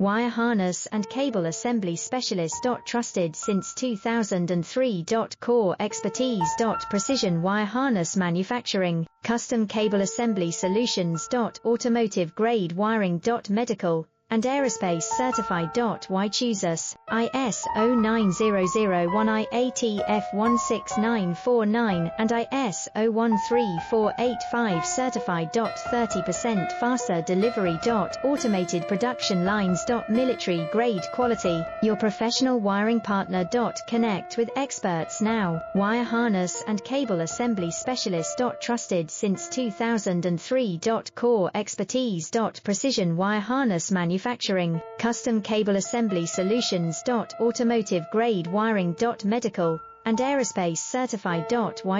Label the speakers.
Speaker 1: Wire harness and cable assembly specialist. Trusted since 2003. Core expertise. Precision wire harness manufacturing, custom cable assembly solutions. Automotive grade wiring. Medical and aerospace certified. Why choose us? ISO 9001 IATF 16949 and ISO 13485 certified. 30% faster delivery. Automated production lines. Military grade quality, your professional wiring partner. Connect with experts now. Wire harness and cable assembly specialist. Trusted since 2003. Core expertise. Precision wire harness manufacturing, custom cable assembly solutions. Automotive grade wiring. Medical and aerospace certified. Why